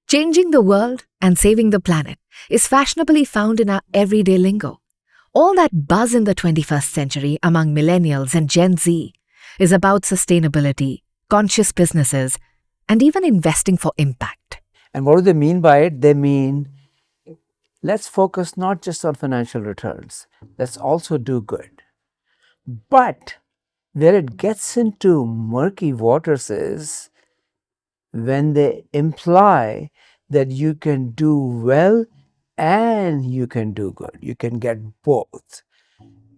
Changing the world and saving the planet is fashionably found in our everyday lingo. All that buzz in the 21st century among millennials and Gen Z is about sustainability, conscious businesses, and even investing for impact. And what do they mean by it? They mean, let's focus not just on financial returns, let's also do good. But where it gets into murky waters is when they imply that you can do well and you can do good. You can get both.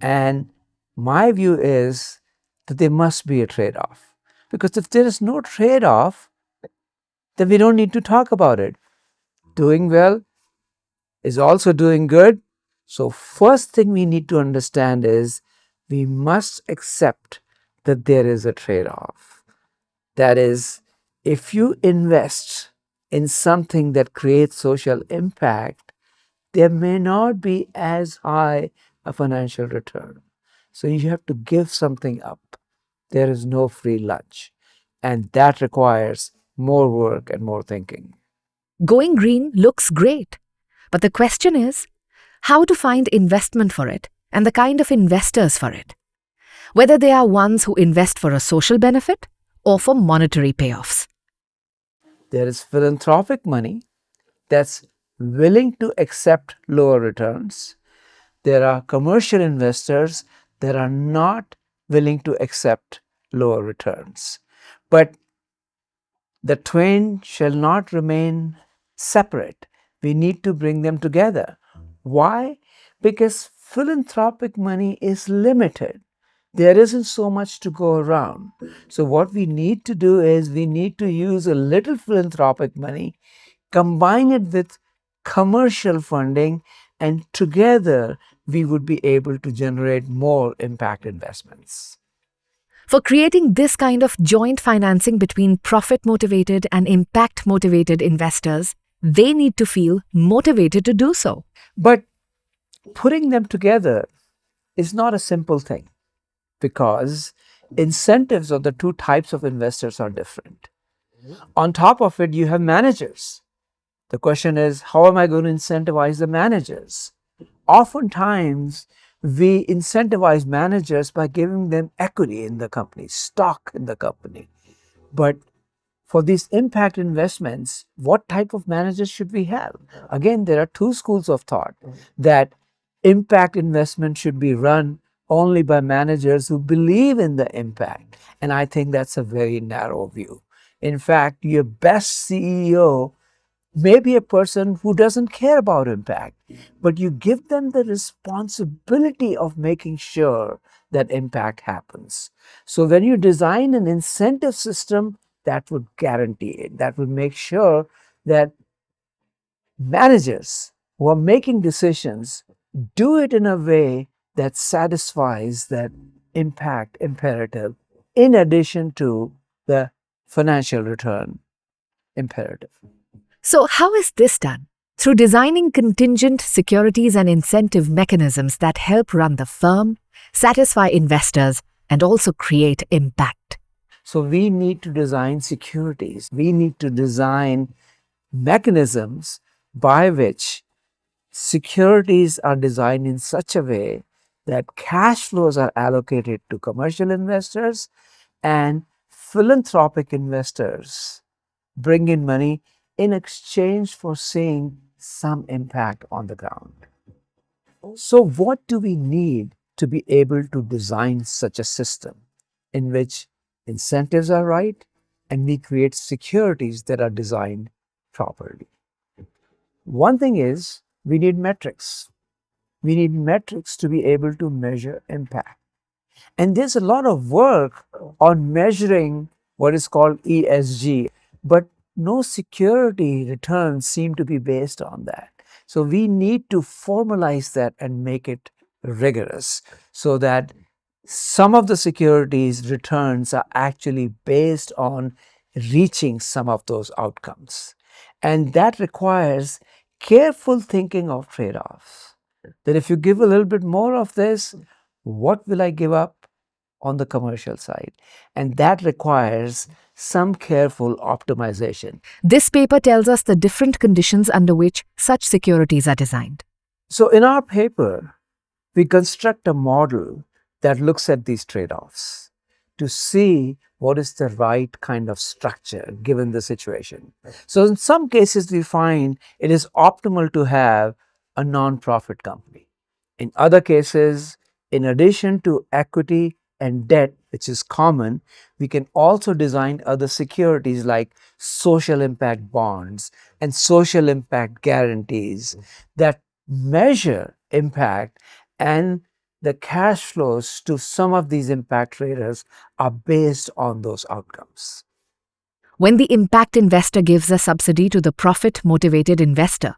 And my view is that there must be a trade-off. Because if there is no trade-off, then we don't need to talk about it. Doing well is also doing good. So first thing we need to understand is we must accept that there is a trade-off. That is, if you invest in something that creates social impact, there may not be as high a financial return. So you have to give something up. There is no free lunch. And that requires more work and more thinking. Going green looks great, but the question is how to find investment for it and the kind of investors for it. Whether they are ones who invest for a social benefit or for monetary payoffs. There is philanthropic money that's willing to accept lower returns. There are commercial investors that are not willing to accept lower returns. But the twain shall not remain separate. We need to bring them together. Why? Because philanthropic money is limited. There isn't so much to go around. So what we need to do is we need to use a little philanthropic money, combine it with commercial funding, and together we would be able to generate more impact investments. For creating this kind of joint financing between profit-motivated and impact-motivated investors, they need to feel motivated to do so. But putting them together is not a simple thing, because incentives of the two types of investors are different. On top of it, you have managers. The question is, how am I going to incentivize the managers? Oftentimes, we incentivize managers by giving them equity in the company, stock in the company. But for these impact investments, what type of managers should we have? Again, there are two schools of thought that impact investment should be run only by managers who believe in the impact. And I think that's a very narrow view. In fact, your best CEO may be a person who doesn't care about impact, but you give them the responsibility of making sure that impact happens. So when you design an incentive system, that would guarantee it. That would make sure that managers who are making decisions do it in a way that satisfies that impact imperative in addition to the financial return imperative. So how is this done? Through designing contingent securities and incentive mechanisms that help run the firm, satisfy investors, and also create impact. So we need to design securities. We need to design mechanisms by which securities are designed in such a way that cash flows are allocated to commercial investors and philanthropic investors bring in money in exchange for seeing some impact on the ground. So what do we need to be able to design such a system in which incentives are right and we create securities that are designed properly? One thing is we need metrics. We need metrics to be able to measure impact. And there's a lot of work on measuring what is called ESG, but no security returns seem to be based on that. So we need to formalize that and make it rigorous so that some of the securities returns are actually based on reaching some of those outcomes. And that requires careful thinking of trade-offs. that if you give a little bit more of this, what will I give up on the commercial side? And that requires some careful optimization. This paper tells us the different conditions under which such securities are designed. So in our paper, we construct a model that looks at these trade-offs to see what is the right kind of structure given the situation. So in some cases, we find it is optimal to have a non-profit company. In other cases, in addition to equity and debt, which is common, we can also design other securities like social impact bonds and social impact guarantees that measure impact, and the cash flows to some of these impact traders are based on those outcomes. When the impact investor gives a subsidy to the profit-motivated investor,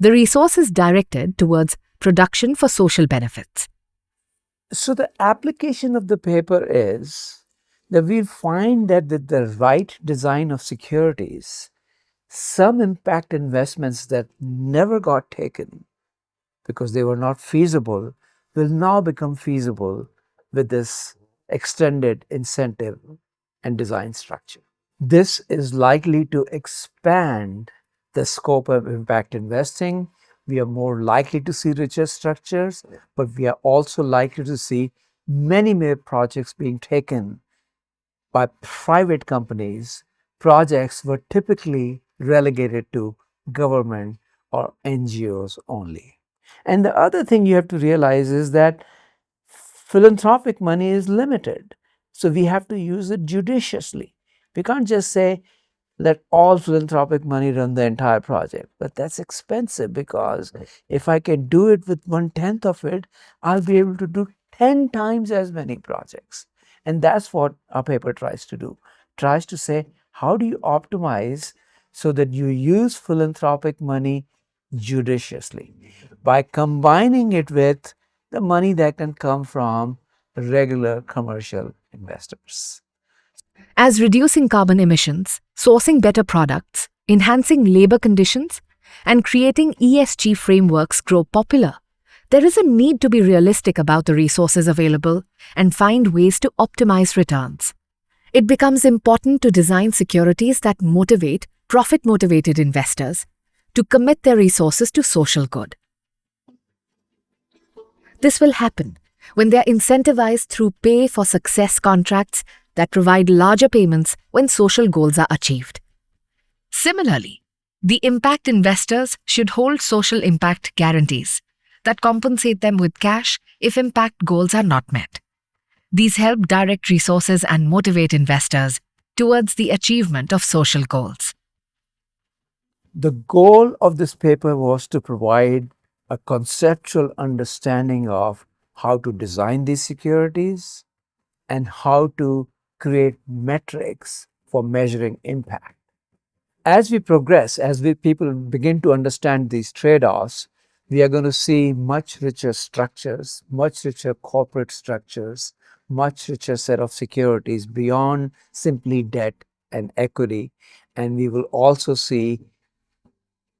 the resource is directed towards production for social benefits. So the application of the paper is that we find that with the right design of securities, some impact investments that never got taken because they were not feasible will now become feasible with this extended incentive and design structure. This is likely to expand the scope of impact investing. We are more likely to see richer structures, but we are also likely to see many more projects being taken by private companies. Projects were typically relegated to government or NGOs only. And the other thing you have to realize is that philanthropic money is limited. So we have to use it judiciously. We can't just say, let all philanthropic money run the entire project. But that's expensive, because if I can do it with 1/10 of it, I'll be able to do 10 times as many projects. And that's what our paper tries to do. Tries to say, how do you optimize so that you use philanthropic money judiciously by combining it with the money that can come from regular commercial investors. As reducing carbon emissions, sourcing better products, enhancing labor conditions, and creating ESG frameworks grow popular, there is a need to be realistic about the resources available and find ways to optimize returns. It becomes important to design securities that motivate profit-motivated investors to commit their resources to social good. This will happen when they are incentivized through pay-for-success contracts that provide larger payments when social goals are achieved. Similarly, the impact investors should hold social impact guarantees that compensate them with cash if impact goals are not met. These help direct resources and motivate investors towards the achievement of social goals. The goal of this paper was to provide a conceptual understanding of how to design these securities and how to create metrics for measuring impact. As we progress, as people begin to understand these trade-offs, we are going to see much richer structures, much richer corporate structures, much richer set of securities beyond simply debt and equity. And we will also see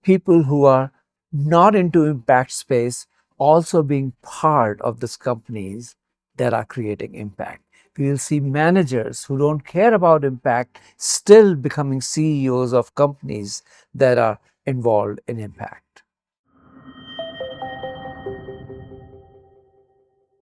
people who are not into impact space also being part of these companies that are creating impact. We will see managers who don't care about impact still becoming CEOs of companies that are involved in impact.